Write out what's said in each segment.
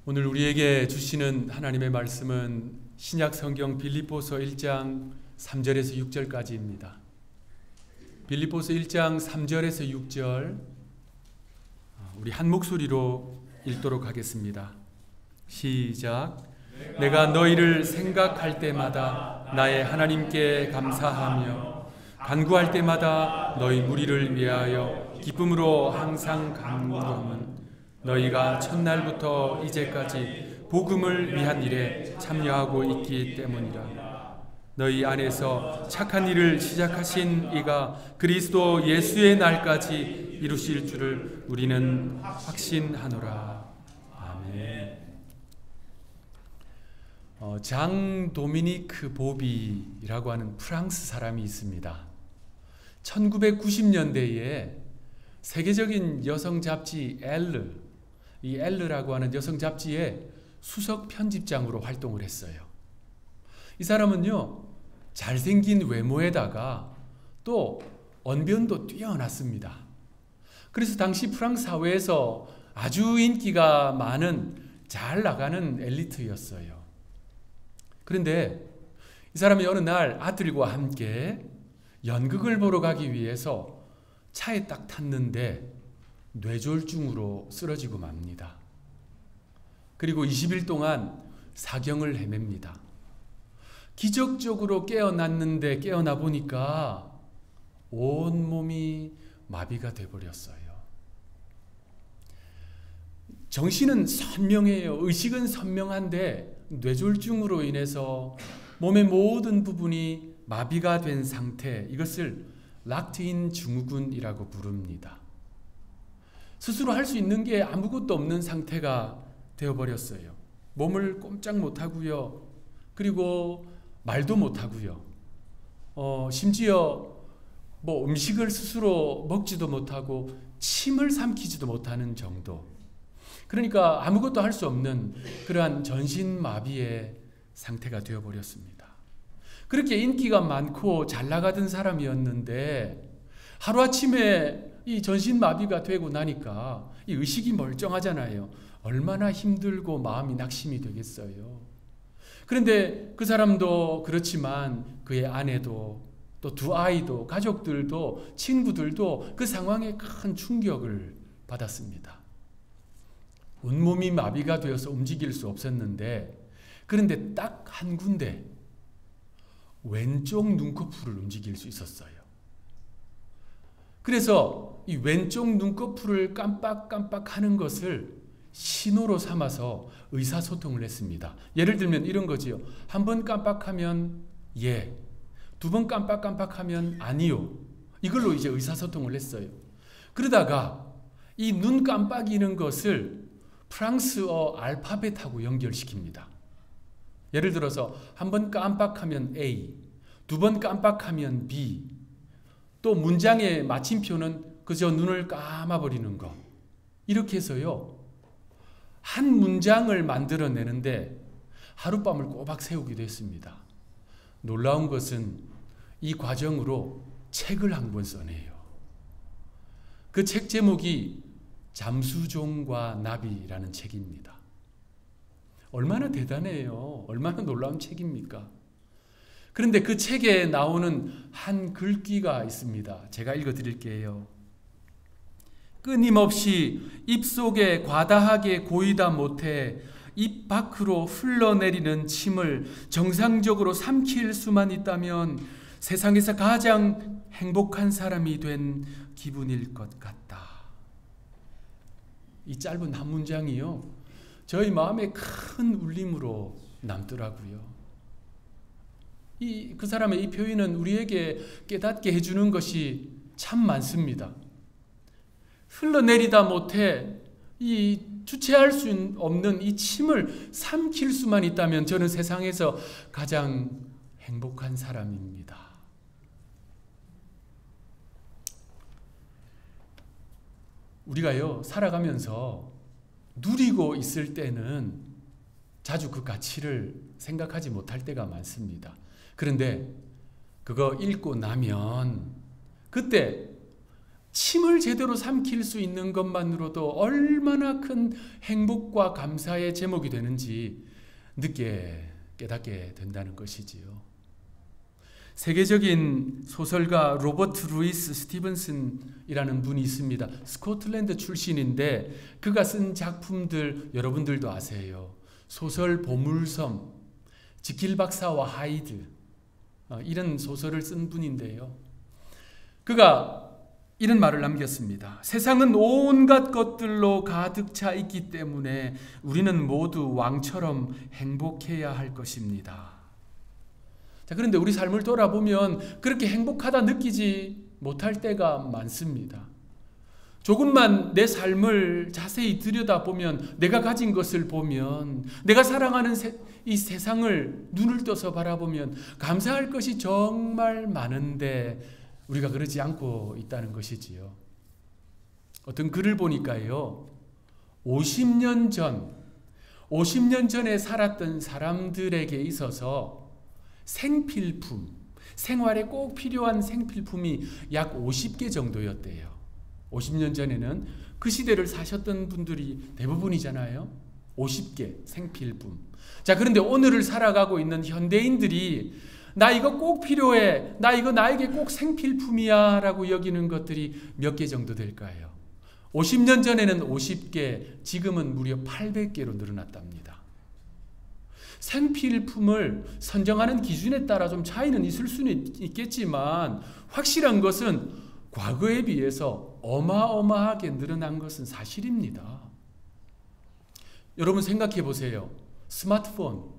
오늘 우리에게 주시는 하나님의 말씀은 신약 성경 빌립보서 1장 3절에서 6절까지입니다. 빌립보서 1장 3절에서 6절 우리 한 목소리로 읽도록 하겠습니다. 시작. 내가 너희를 생각할 때마다 나의 하나님께 감사하며 간구할 때마다 너희 무리를 위하여 기쁨으로 항상 간구함은 너희가 첫날부터 이제까지 복음을 위한 일에 참여하고 있기 때문이라. 너희 안에서 착한 일을 시작하신 이가 그리스도 예수의 날까지 이루실 줄을 우리는 확신하노라. 아멘. 장 도미니크 보비라고 하는 프랑스 사람이 있습니다. 1990년대에 세계적인 여성 잡지 이 엘르라고 하는 여성 잡지의 수석 편집장으로 활동을 했어요. 이 사람은요, 잘생긴 외모에다가 또 언변도 뛰어났습니다. 그래서 당시 프랑스 사회에서 아주 인기가 많은 잘 나가는 엘리트였어요. 그런데 이 사람이 어느 날 아들과 함께 연극을 보러 가기 위해서 차에 딱 탔는데 뇌졸중으로 쓰러지고 맙니다. 그리고 20일 동안 사경을 헤맵니다. 기적적으로 깨어났는데 깨어나 보니까 온몸이 마비가 돼버렸어요. 정신은 선명해요. 의식은 선명한데 뇌졸중으로 인해서 몸의 모든 부분이 마비가 된 상태, 이것을 락트인 증후군이라고 부릅니다. 스스로 할 수 있는 게 아무것도 없는 상태가 되어버렸어요. 몸을 꼼짝 못하고요. 그리고 말도 못하고요. 심지어 음식을 스스로 먹지도 못하고 침을 삼키지도 못하는 정도. 그러니까 아무것도 할 수 없는 그러한 전신마비의 상태가 되어버렸습니다. 그렇게 인기가 많고 잘 나가던 사람이었는데 하루아침에 이 전신마비가 되고 나니까 이 의식이 멀쩡하잖아요. 얼마나 힘들고 마음이 낙심이 되겠어요. 그런데 그 사람도 그렇지만 그의 아내도 또 두 아이도 가족들도 친구들도 그 상황에 큰 충격을 받았습니다. 온몸이 마비가 되어서 움직일 수 없었는데, 그런데 딱 한 군데 왼쪽 눈꺼풀을 움직일 수 있었어요. 그래서 이 왼쪽 눈꺼풀을 깜빡깜빡 하는 것을 신호로 삼아서 의사소통을 했습니다. 예를 들면 이런 거지요. 한 번 깜빡하면 예, 두 번 깜빡깜빡하면 아니요. 이걸로 이제 의사소통을 했어요. 그러다가 이 눈 깜빡이는 것을 프랑스어 알파벳하고 연결시킵니다. 예를 들어서 한 번 깜빡하면 A, 두 번 깜빡하면 B, 또 문장의 마침표는 그저 눈을 감아버리는 것. 이렇게 해서요, 한 문장을 만들어내는데 하룻밤을 꼬박 세우기도 했습니다. 놀라운 것은 이 과정으로 책을 한 권 써내요. 그 책 제목이 잠수종과 나비라는 책입니다. 얼마나 대단해요. 얼마나 놀라운 책입니까? 그런데 그 책에 나오는 한 글귀가 있습니다. 제가 읽어드릴게요. 끊임없이 입속에 과다하게 고이다 못해 입 밖으로 흘러내리는 침을 정상적으로 삼킬 수만 있다면 세상에서 가장 행복한 사람이 된 기분일 것 같다. 이 짧은 한 문장이요, 저희 마음에 큰 울림으로 남더라고요. 그 사람의 이 표현은 우리에게 깨닫게 해주는 것이 참 많습니다. 흘러내리다 못해 이 주체할 수 없는 이 침을 삼킬 수만 있다면 저는 세상에서 가장 행복한 사람입니다. 우리가요, 살아가면서 누리고 있을 때는 자주 그 가치를 생각하지 못할 때가 많습니다. 그런데 그거 읽고 나면 그때 침을 제대로 삼킬 수 있는 것만으로도 얼마나 큰 행복과 감사의 제목이 되는지 늦게 깨닫게 된다는 것이지요. 세계적인 소설가 로버트 루이스 스티븐슨이라는 분이 있습니다. 스코틀랜드 출신인데 그가 쓴 작품들 여러분들도 아세요. 소설 보물섬, 지킬 박사와 하이드, 이런 소설을 쓴 분인데요. 그가 이런 말을 남겼습니다. 세상은 온갖 것들로 가득 차 있기 때문에 우리는 모두 왕처럼 행복해야 할 것입니다. 자, 그런데 우리 삶을 돌아보면 그렇게 행복하다 느끼지 못할 때가 많습니다. 조금만 내 삶을 자세히 들여다보면, 내가 가진 것을 보면, 내가 사랑하는 이 세상을 눈을 떠서 바라보면 감사할 것이 정말 많은데 우리가 그러지 않고 있다는 것이지요. 어떤 글을 보니까요, 50년 전에 살았던 사람들에게 있어서 생필품, 생활에 꼭 필요한 생필품이 약 50개 정도였대요. 50년 전에는 그 시대를 사셨던 분들이 대부분이잖아요. 50개 생필품. 자, 그런데 오늘을 살아가고 있는 현대인들이 나 이거 꼭 필요해, 나 이거 나에게 꼭 생필품이야 라고 여기는 것들이 몇 개 정도 될까요? 50년 전에는 50개, 지금은 무려 800개로 늘어났답니다. 생필품을 선정하는 기준에 따라 좀 차이는 있을 수는 있겠지만 확실한 것은 과거에 비해서 어마어마하게 늘어난 것은 사실입니다. 여러분 생각해 보세요. 스마트폰,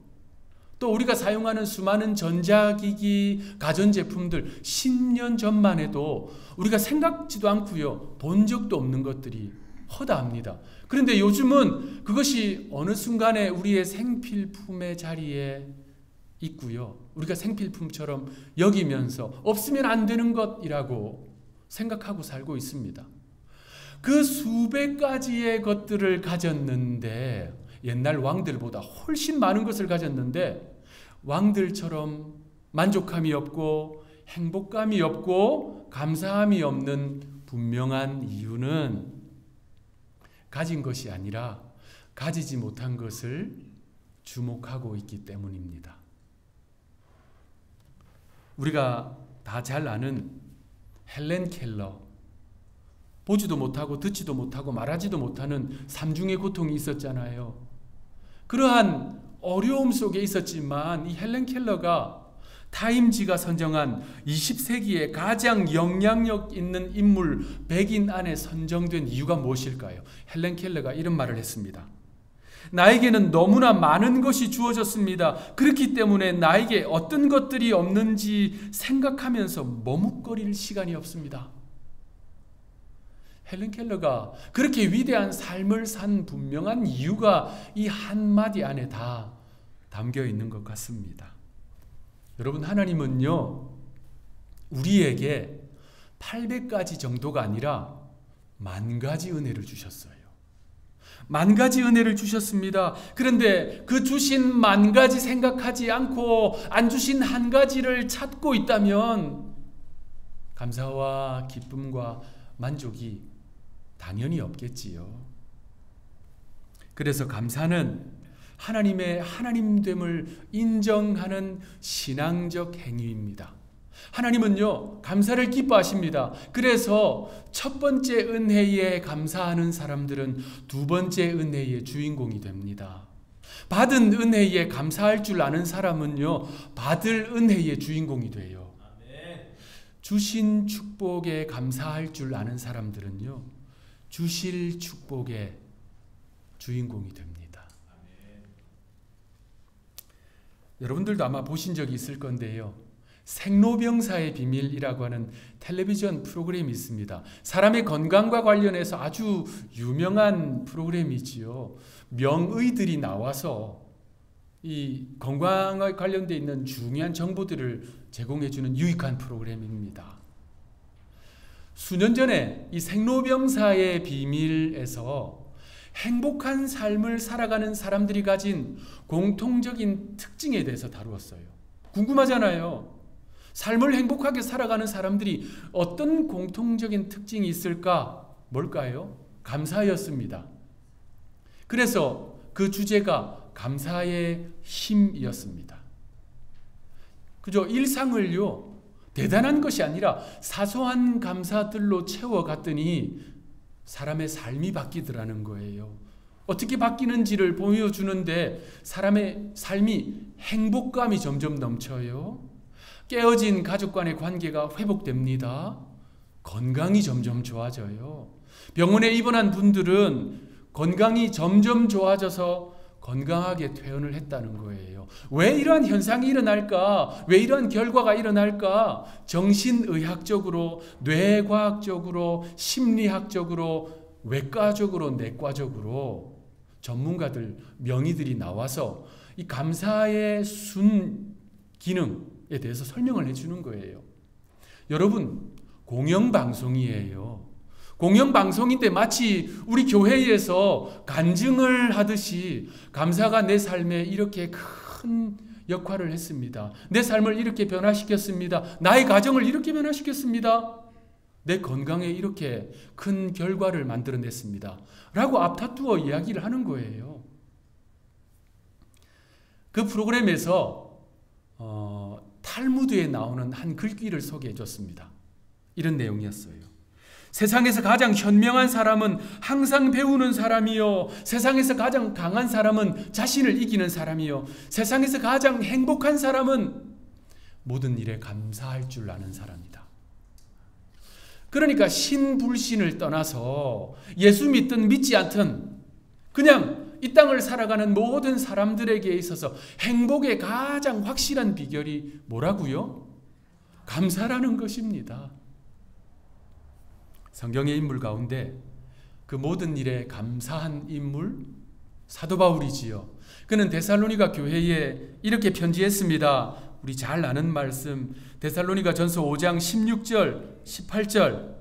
또 우리가 사용하는 수많은 전자기기, 가전제품들 10년 전만 해도 우리가 생각지도 않고요, 본 적도 없는 것들이 허다합니다. 그런데 요즘은 그것이 어느 순간에 우리의 생필품의 자리에 있고요, 우리가 생필품처럼 여기면서 없으면 안 되는 것이라고 생각하고 살고 있습니다. 그 수백 가지의 것들을 가졌는데, 옛날 왕들보다 훨씬 많은 것을 가졌는데 왕들처럼 만족함이 없고 행복감이 없고 감사함이 없는 분명한 이유는 가진 것이 아니라 가지지 못한 것을 주목하고 있기 때문입니다. 우리가 다 잘 아는 헬렌 켈러, 보지도 못하고 듣지도 못하고 말하지도 못하는 삼중의 고통이 있었잖아요. 그러한 어려움 속에 있었지만 이 헬렌 켈러가 타임지가 선정한 20세기의 가장 영향력 있는 인물 100인 안에 선정된 이유가 무엇일까요? 헬렌 켈러가 이런 말을 했습니다. 나에게는 너무나 많은 것이 주어졌습니다. 그렇기 때문에 나에게 어떤 것들이 없는지 생각하면서 머뭇거릴 시간이 없습니다. 헬렌 켈러가 그렇게 위대한 삶을 산 분명한 이유가 이 한마디 안에 다 담겨 있는 것 같습니다. 여러분, 하나님은요, 우리에게 800가지 정도가 아니라 10,000가지 은혜를 주셨어요. 10,000가지 은혜를 주셨습니다. 그런데 그 주신 10,000가지 생각하지 않고 안 주신 한 가지를 찾고 있다면 감사와 기쁨과 만족이 당연히 없겠지요. 그래서 감사는 하나님의 하나님됨을 인정하는 신앙적 행위입니다. 하나님은요, 감사를 기뻐하십니다. 그래서 첫 번째 은혜에 감사하는 사람들은 두 번째 은혜의 주인공이 됩니다. 받은 은혜에 감사할 줄 아는 사람은요, 받을 은혜의 주인공이 돼요. 주신 축복에 감사할 줄 아는 사람들은요, 주실 축복의 주인공이 됩니다. 여러분들도 아마 보신 적이 있을 건데요, 생로병사의 비밀이라고 하는 텔레비전 프로그램이 있습니다. 사람의 건강과 관련해서 아주 유명한 프로그램이지요. 명의들이 나와서 이 건강에 관련되어 있는 중요한 정보들을 제공해주는 유익한 프로그램입니다. 수년 전에 이 생로병사의 비밀에서 행복한 삶을 살아가는 사람들이 가진 공통적인 특징에 대해서 다루었어요. 궁금하잖아요. 삶을 행복하게 살아가는 사람들이 어떤 공통적인 특징이 있을까? 뭘까요? 감사였습니다. 그래서 그 주제가 감사의 힘이었습니다. 그죠? 일상을요, 대단한 것이 아니라 사소한 감사들로 채워갔더니 사람의 삶이 바뀌더라는 거예요. 어떻게 바뀌는지를 보여주는데 사람의 삶이 행복감이 점점 넘쳐요. 깨어진 가족 간의 관계가 회복됩니다. 건강이 점점 좋아져요. 병원에 입원한 분들은 건강이 점점 좋아져서 건강하게 퇴원을 했다는 거예요. 왜 이러한 현상이 일어날까? 왜 이러한 결과가 일어날까? 정신의학적으로, 뇌과학적으로, 심리학적으로, 외과적으로, 내과적으로 전문가들, 명의들이 나와서 이 감사의 순 기능에 대해서 설명을 해주는 거예요. 여러분, 공영방송이에요. 공영방송인데 마치 우리 교회에서 간증을 하듯이 감사가 내 삶에 이렇게 큰 역할을 했습니다. 내 삶을 이렇게 변화시켰습니다. 나의 가정을 이렇게 변화시켰습니다. 내 건강에 이렇게 큰 결과를 만들어냈습니다. 라고 앞다투어 이야기를 하는 거예요. 그 프로그램에서 탈무드에 나오는 한 글귀를 소개해 줬습니다. 이런 내용이었어요. 세상에서 가장 현명한 사람은 항상 배우는 사람이요. 세상에서 가장 강한 사람은 자신을 이기는 사람이요. 세상에서 가장 행복한 사람은 모든 일에 감사할 줄 아는 사람이다. 그러니까 신불신을 떠나서 예수 믿든 믿지 않든 그냥 이 땅을 살아가는 모든 사람들에게 있어서 행복의 가장 확실한 비결이 뭐라고요? 감사라는 것입니다. 성경의 인물 가운데 그 모든 일에 감사한 인물 사도 바울이지요. 그는 데살로니가 교회에 이렇게 편지했습니다. 우리 잘 아는 말씀 데살로니가 전서 5장 16절 18절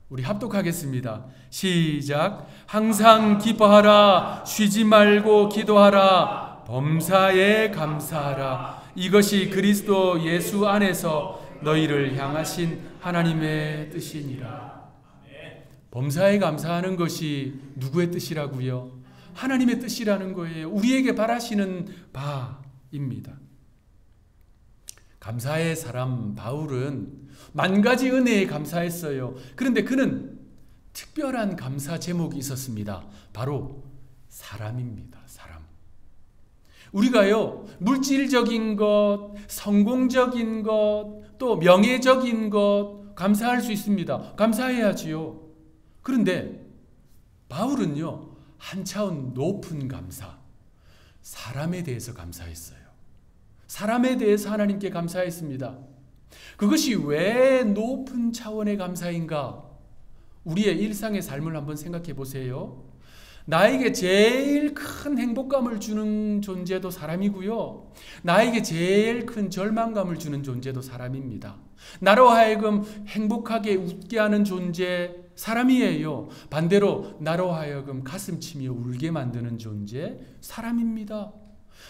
우리 합독하겠습니다. 시작. 항상 기뻐하라. 쉬지 말고 기도하라. 범사에 감사하라. 이것이 그리스도 예수 안에서 너희를 향하신 하나님의 뜻이니라. 범사에 감사하는 것이 누구의 뜻이라고요? 하나님의 뜻이라는 거예요. 우리에게 바라시는 바입니다. 감사의 사람 바울은 만 가지 은혜에 감사했어요. 그런데 그는 특별한 감사 제목이 있었습니다. 바로 사람입니다. 사람. 우리가요, 물질적인 것, 성공적인 것, 또 명예적인 것 감사할 수 있습니다. 감사해야지요. 그런데 바울은요, 한 차원 높은 감사, 사람에 대해서 감사했어요. 사람에 대해서 하나님께 감사했습니다. 그것이 왜 높은 차원의 감사인가? 우리의 일상의 삶을 한번 생각해 보세요. 나에게 제일 큰 행복감을 주는 존재도 사람이고요. 나에게 제일 큰 절망감을 주는 존재도 사람입니다. 나로 하여금 행복하게 웃게 하는 존재 사람이에요. 반대로 나로 하여금 가슴 치며 울게 만드는 존재 사람입니다.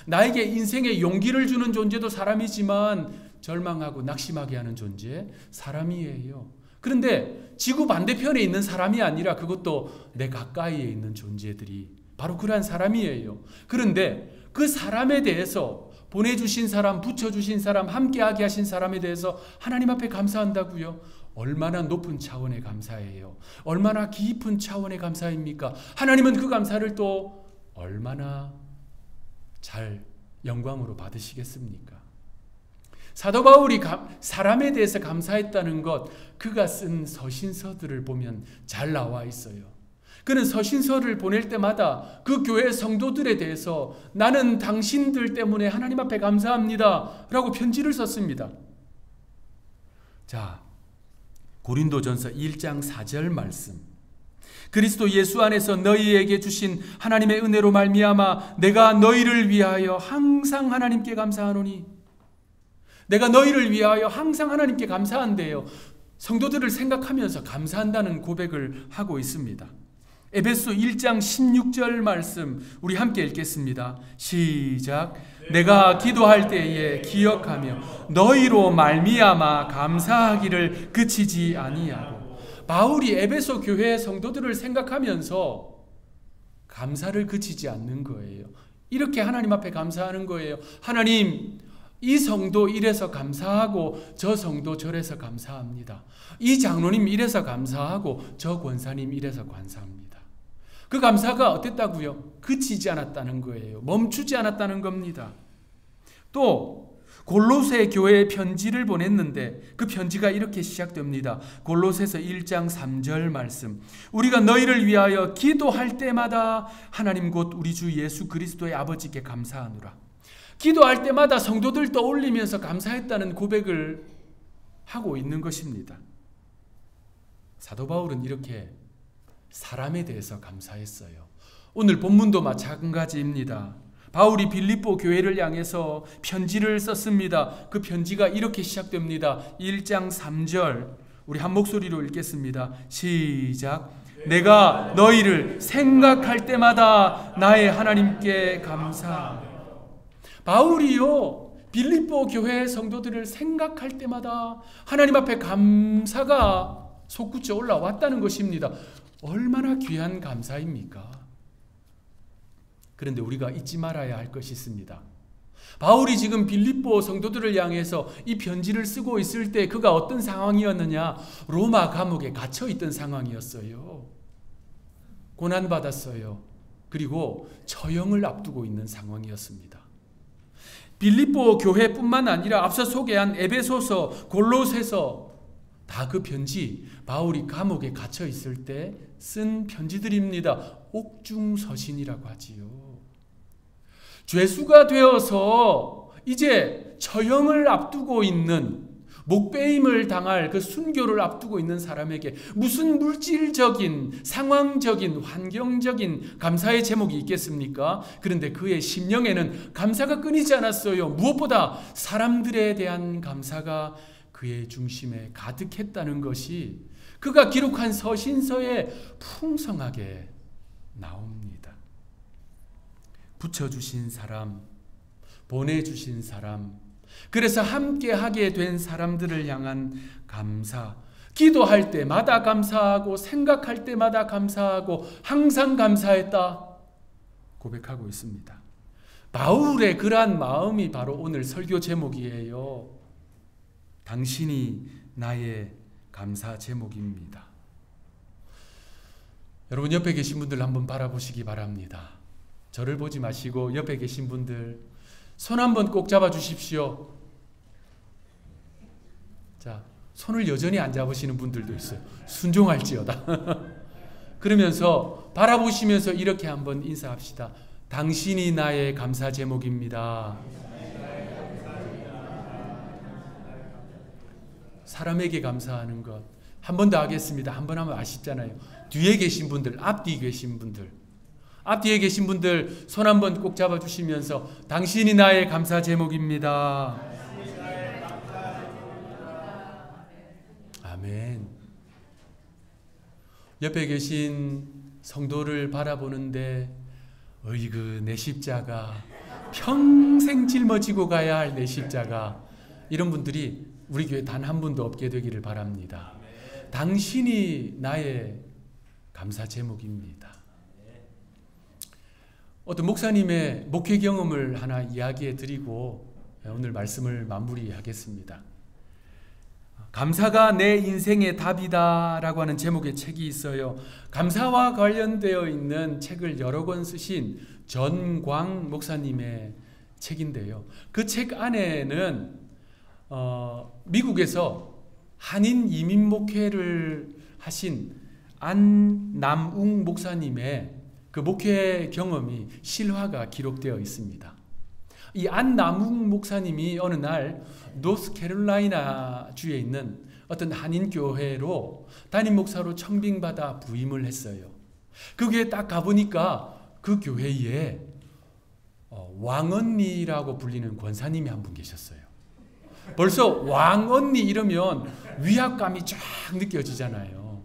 나에게 인생에 용기를 주는 존재도 사람이지만 절망하고 낙심하게 하는 존재 사람이에요. 그런데 지구 반대편에 있는 사람이 아니라 그것도 내 가까이에 있는 존재들이 바로 그러한 사람이에요. 그런데 그 사람에 대해서 보내주신 사람, 붙여주신 사람, 함께하게 하신 사람에 대해서 하나님 앞에 감사한다고요? 얼마나 높은 차원의 감사예요. 얼마나 깊은 차원의 감사입니까? 하나님은 그 감사를 또 얼마나 잘 영광으로 받으시겠습니까? 사도 바울이 사람에 대해서 감사했다는 것, 그가 쓴 서신서들을 보면 잘 나와 있어요. 그는 서신서를 보낼 때마다 그 교회 성도들에 대해서 나는 당신들 때문에 하나님 앞에 감사합니다 라고 편지를 썼습니다. 자, 고린도전서 1장 4절 말씀. 그리스도 예수 안에서 너희에게 주신 하나님의 은혜로 말미암아 내가 너희를 위하여 항상 하나님께 감사하노니. 내가 너희를 위하여 항상 하나님께 감사한대요. 성도들을 생각하면서 감사한다는 고백을 하고 있습니다. 에베소 1장 16절 말씀 우리 함께 읽겠습니다. 시작. 내가 기도할 때에 기억하며 너희로 말미암아 감사하기를 그치지 아니하고. 바울이 에베소 교회 성도들을 생각하면서 감사를 그치지 않는 거예요. 이렇게 하나님 앞에 감사하는 거예요. 하나님, 이 성도 이래서 감사하고 저 성도 저래서 감사합니다. 이 장로님 이래서 감사하고 저 권사님 이래서 감사합니다. 그 감사가 어땠다고요? 그치지 않았다는 거예요. 멈추지 않았다는 겁니다. 또 골로새 교회에 편지를 보냈는데 그 편지가 이렇게 시작됩니다. 골로새서 1장 3절 말씀. 우리가 너희를 위하여 기도할 때마다 하나님 곧 우리 주 예수 그리스도의 아버지께 감사하노라. 기도할 때마다 성도들 떠올리면서 감사했다는 고백을 하고 있는 것입니다. 사도 바울은 이렇게 사람에 대해서 감사했어요. 오늘 본문도 마찬가지입니다. 바울이 빌립보 교회를 향해서 편지를 썼습니다. 그 편지가 이렇게 시작됩니다. 1장 3절 우리 한 목소리로 읽겠습니다. 시작. 내가 너희를 생각할 때마다 나의 하나님께 감사하며. 바울이요, 빌립보 교회 성도들을 생각할 때마다 하나님 앞에 감사가 솟구쳐 올라왔다는 것입니다. 얼마나 귀한 감사입니까? 그런데 우리가 잊지 말아야 할 것이 있습니다. 바울이 지금 빌립보 성도들을 향해서 이 편지를 쓰고 있을 때 그가 어떤 상황이었느냐? 로마 감옥에 갇혀 있던 상황이었어요. 고난받았어요. 그리고 처형을 앞두고 있는 상황이었습니다. 빌립보 교회뿐만 아니라 앞서 소개한 에베소서, 골로새서 다 그 편지, 바울이 감옥에 갇혀 있을 때 쓴 편지들입니다. 옥중서신이라고 하지요. 죄수가 되어서 이제 처형을 앞두고 있는, 목베임을 당할 그 순교를 앞두고 있는 사람에게 무슨 물질적인, 상황적인, 환경적인 감사의 제목이 있겠습니까? 그런데 그의 심령에는 감사가 끊이지 않았어요. 무엇보다 사람들에 대한 감사가 그의 중심에 가득했다는 것이 그가 기록한 서신서에 풍성하게 나옵니다. 붙여주신 사람, 보내주신 사람, 그래서 함께하게 된 사람들을 향한 감사, 기도할 때마다 감사하고 생각할 때마다 감사하고 항상 감사했다 고백하고 있습니다. 바울의 그러한 마음이 바로 오늘 설교 제목이에요. 당신이 나의 감사 제목입니다. 여러분, 옆에 계신 분들 한번 바라보시기 바랍니다. 저를 보지 마시고 옆에 계신 분들 손 한번 꼭 잡아 주십시오. 자, 손을 여전히 안 잡으시는 분들도 있어요. 순종할지어다. 그러면서 바라보시면서 이렇게 한번 인사합시다. 당신이 나의 감사 제목입니다. 사람에게 감사하는 것 한 번 더 하겠습니다. 한 번 하면 아쉽잖아요. 뒤에 계신 분들, 앞뒤 계신 분들, 앞뒤에 계신 분들 손 한번 꼭 잡아주시면서 당신이 나의 감사 제목입니다. 아멘. 옆에 계신 성도를 바라보는데 어이구, 내 십자가, 평생 짊어지고 가야 할 내 십자가, 이런 분들이 우리 교회 단 한 분도 없게 되기를 바랍니다. 당신이 나의 감사 제목입니다. 어떤 목사님의 목회 경험을 하나 이야기해 드리고 오늘 말씀을 마무리하겠습니다. 감사가 내 인생의 답이다 라고 하는 제목의 책이 있어요. 감사와 관련되어 있는 책을 여러 권 쓰신 전광 목사님의 책인데요. 그 책 안에는 미국에서 한인 이민 목회를 하신 안남웅 목사님의 그 목회 경험이 실화가 기록되어 있습니다. 이 안남웅 목사님이 어느 날 노스캐롤라이나 주에 있는 어떤 한인 교회로 담임 목사로 청빙받아 부임을 했어요. 그 교회에 딱 가보니까 그 교회에 왕언니라고 불리는 권사님이 한 분 계셨어요. 벌써 왕언니 이러면 위압감이 쫙 느껴지잖아요.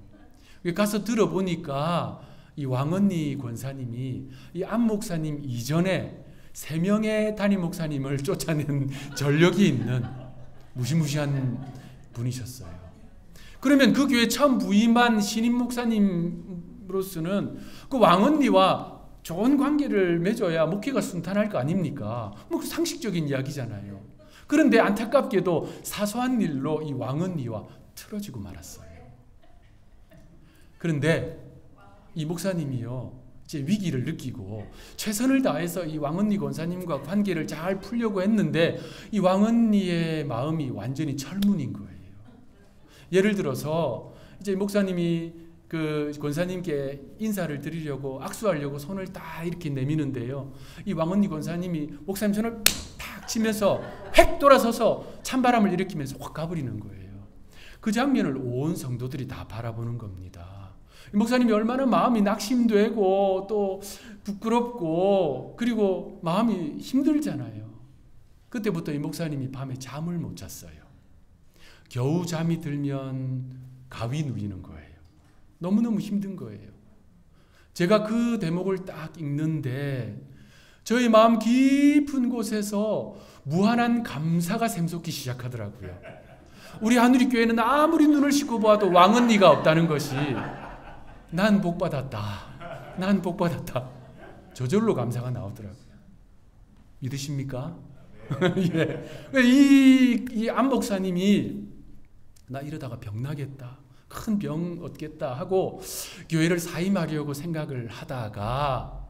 가서 들어보니까 이 왕언니 권사님이 이 안 목사님 이전에 3명의 담임 목사님을 쫓아낸 전력이 있는 무시무시한 분이셨어요. 그러면 그 교회 처음 부임한 신임 목사님으로서는 그 왕언니와 좋은 관계를 맺어야 목회가 순탄할 거 아닙니까? 뭐 상식적인 이야기잖아요. 그런데 안타깝게도 사소한 일로 이 왕언니와 틀어지고 말았어요. 그런데 이 목사님이요, 이제 위기를 느끼고 최선을 다해서 이 왕언니 권사님과 관계를 잘 풀려고 했는데 이 왕언니의 마음이 완전히 철문인 거예요. 예를 들어서 이제 목사님이 그 권사님께 인사를 드리려고 악수하려고 손을 딱 이렇게 내미는데요, 이 왕언니 권사님이 목사님 손을 탁 치면서 획 돌아서서 찬바람을 일으키면서 확 가버리는 거예요. 그 장면을 온 성도들이 다 바라보는 겁니다. 목사님이 얼마나 마음이 낙심되고 또 부끄럽고 그리고 마음이 힘들잖아요. 그때부터 이 목사님이 밤에 잠을 못 잤어요. 겨우 잠이 들면 가위 누이는 거예요. 너무너무 힘든 거예요. 제가 그 대목을 딱 읽는데 저희 마음 깊은 곳에서 무한한 감사가 샘솟기 시작하더라고요. 우리 하누리교회는 아무리 눈을 씻고 보아도 왕언니가 없다는 것이 난 복받았다. 난 복받았다. 저절로 감사가 나오더라고요. 믿으십니까? 예. 이 안 목사님이 나 이러다가 병나겠다. 큰 병 얻겠다 하고 교회를 사임하려고 생각을 하다가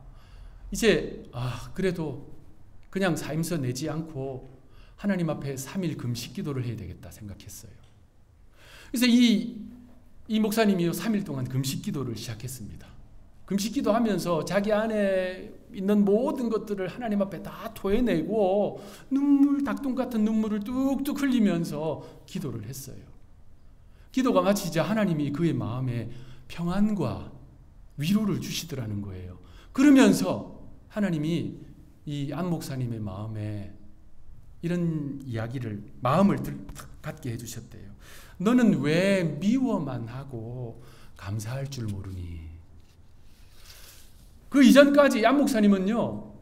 이제 그래도 그냥 사임서 내지 않고 하나님 앞에 3일 금식 기도를 해야 되겠다 생각했어요. 그래서 이 목사님이 3일 동안 금식 기도를 시작했습니다. 금식 기도하면서 자기 안에 있는 모든 것들을 하나님 앞에 다 토해내고 닭똥 같은 눈물을 뚝뚝 흘리면서 기도를 했어요. 기도가 마치자 하나님이 그의 마음에 평안과 위로를 주시더라는 거예요. 그러면서 하나님이 이 안 목사님의 마음에 이런 이야기를 마음을 갖게 해주셨대요. 너는 왜 미워만 하고 감사할 줄 모르니? 그 이전까지 안 목사님은요,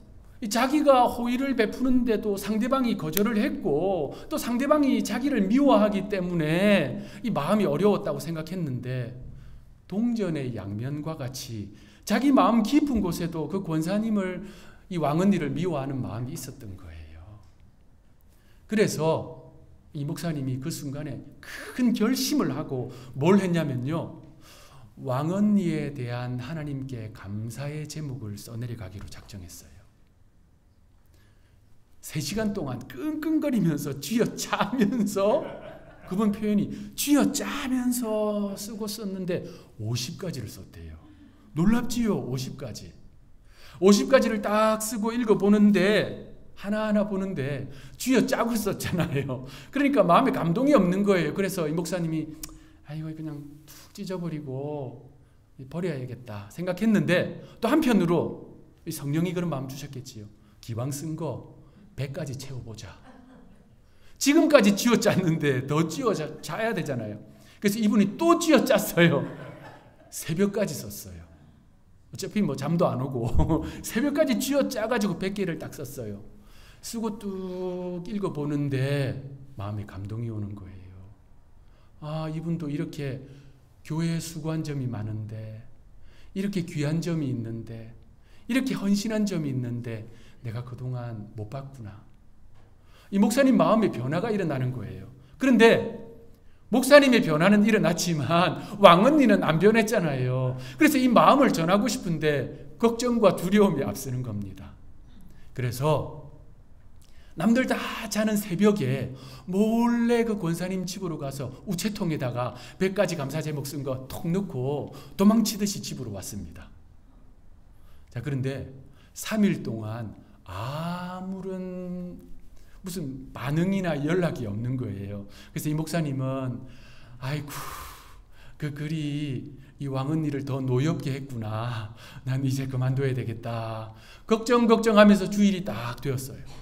자기가 호의를 베푸는데도 상대방이 거절을 했고 또 상대방이 자기를 미워하기 때문에 이 마음이 어려웠다고 생각했는데 동전의 양면과 같이 자기 마음 깊은 곳에도 그 권사님을, 이 왕언니를 미워하는 마음이 있었던 거예요. 그래서 이 목사님이 그 순간에 큰 결심을 하고 뭘 했냐면요, 왕언니에 대한 하나님께 감사의 제목을 써내려가기로 작정했어요. 3시간 동안 끙끙거리면서 쥐어짜면서, 그분 표현이 쥐어짜면서 쓰고 썼는데 50가지를 썼대요. 놀랍지요? 50가지를 딱 쓰고 읽어보는데, 하나하나 보는데 쥐어짜고 썼잖아요. 그러니까 마음에 감동이 없는 거예요. 그래서 이 목사님이 이거 그냥 툭 찢어버리고 버려야겠다 생각했는데, 또 한편으로 성령이 그런 마음 주셨겠지요. 기왕 쓴 거 100가지 채워보자. 지금까지 쥐어짰는데 더 쥐어짜야 되잖아요. 그래서 이분이 또 쥐어짰어요. 새벽까지 썼어요. 어차피 뭐 잠도 안 오고 새벽까지 쥐어짜가지고 100개를 딱 썼어요. 쓰고 뚝 읽어보는데 마음에 감동이 오는 거예요. 이분도 이렇게 교회에 수고한 점이 많은데, 이렇게 귀한 점이 있는데, 이렇게 헌신한 점이 있는데 내가 그동안 못 봤구나. 이 목사님 마음에 변화가 일어나는 거예요. 그런데 목사님의 변화는 일어났지만 왕언니는 안 변했잖아요. 그래서 이 마음을 전하고 싶은데 걱정과 두려움이 앞서는 겁니다. 그래서 남들 다 자는 새벽에 몰래 그 권사님 집으로 가서 우체통에다가 100가지 감사 제목 쓴 거 톡 넣고 도망치듯이 집으로 왔습니다. 자, 그런데 3일 동안 아무런 무슨 반응이나 연락이 없는 거예요. 그래서 이 목사님은 아이고, 그 글이 이 왕언니를 더 노엽게 했구나. 난 이제 그만둬야 되겠다. 걱정하면서 주일이 딱 되었어요.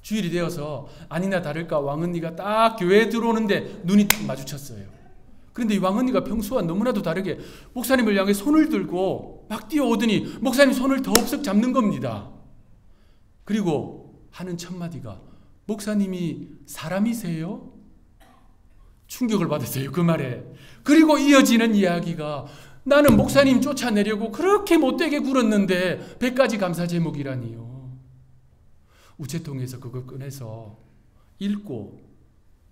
주일이 되어서 아니나 다를까 왕언니가 딱 교회에 들어오는데 눈이 딱 마주쳤어요. 그런데 이 왕언니가 평소와 너무나도 다르게 목사님을 향해 손을 들고 막 뛰어오더니 목사님 손을 덥석 잡는 겁니다. 그리고 하는 첫 마디가 목사님이 사람이세요? 충격을 받았어요, 그 말에. 그리고 이어지는 이야기가 나는 목사님 쫓아내려고 그렇게 못되게 굴었는데 100가지 감사 제목이라니요. 우체통에서 그걸 꺼내서 읽고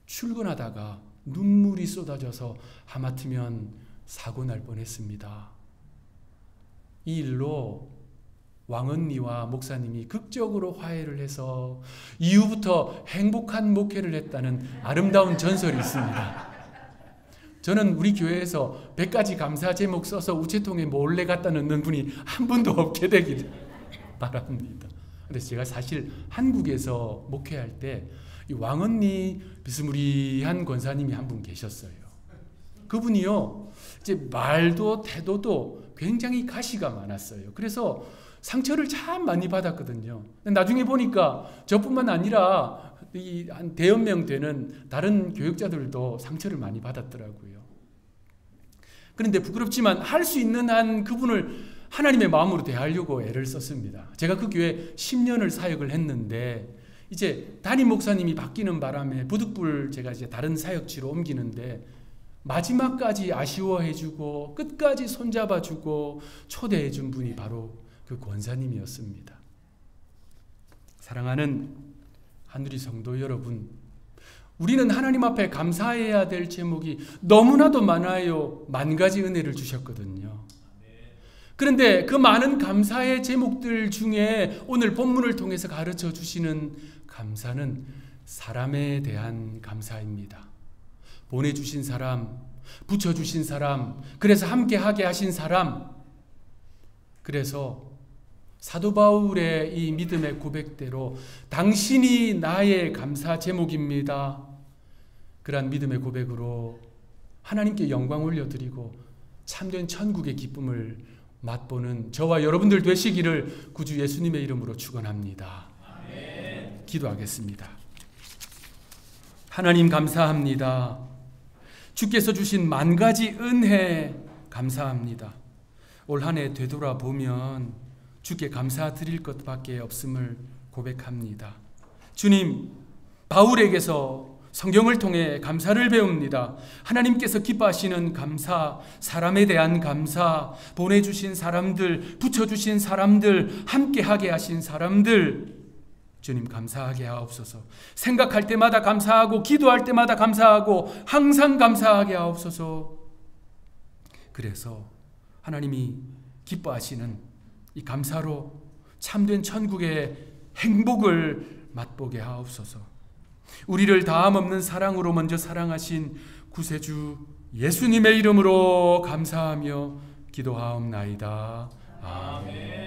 출근하다가 눈물이 쏟아져서 하마터면 사고 날 뻔했습니다. 이 일로 왕언니와 목사님이 극적으로 화해를 해서 이후부터 행복한 목회를 했다는 아름다운 전설이 있습니다. 저는 우리 교회에서 100가지 감사 제목 써서 우체통에 몰래 갖다 넣는 분이 한 분도 없게 되기를 바랍니다. 그래서 제가 사실 한국에서 목회할 때 이 왕언니 비스무리한 권사님이 한 분 계셨어요. 그분이요, 이제 말도 태도도 굉장히 가시가 많았어요. 그래서 상처를 참 많이 받았거든요. 나중에 보니까 저뿐만 아니라 이 한 대여 명 되는 다른 교육자들도 상처를 많이 받았더라고요. 그런데 부끄럽지만 할 수 있는 한 그분을 하나님의 마음으로 대하려고 애를 썼습니다. 제가 그 교회 10년을 사역을 했는데 이제 담임 목사님이 바뀌는 바람에 부득불 제가 이제 다른 사역지로 옮기는데 마지막까지 아쉬워해주고 끝까지 손잡아주고 초대해준 분이 바로 그 권사님이었습니다. 사랑하는 하누리 성도 여러분, 우리는 하나님 앞에 감사해야 될 제목이 너무나도 많아요. 10,000가지 은혜를 주셨거든요. 그런데 그 많은 감사의 제목들 중에 오늘 본문을 통해서 가르쳐 주시는 감사는 사람에 대한 감사입니다. 보내주신 사람, 붙여주신 사람, 그래서 함께하게 하신 사람. 그래서 사도 바울의 이 믿음의 고백대로 당신이 나의 감사 제목입니다. 그러한 믿음의 고백으로 하나님께 영광 올려드리고 참된 천국의 기쁨을 맛보는 저와 여러분들 되시기를 구주 예수님의 이름으로 축원합니다. 아멘. 기도하겠습니다. 하나님 감사합니다. 주께서 주신 10,000가지 은혜 감사합니다. 올 한 해 되돌아보면 주께 감사드릴 것밖에 없음을 고백합니다. 주님, 바울에게서 성경을 통해 감사를 배웁니다. 하나님께서 기뻐하시는 감사, 사람에 대한 감사, 보내주신 사람들, 붙여주신 사람들, 함께하게 하신 사람들, 주님 감사하게 하옵소서. 생각할 때마다 감사하고 기도할 때마다 감사하고 항상 감사하게 하옵소서. 그래서 하나님이 기뻐하시는 이 감사로 참된 천국의 행복을 맛보게 하옵소서. 우리를 다함없는 사랑으로 먼저 사랑하신 구세주 예수님의 이름으로 감사하며 기도하옵나이다. 아멘.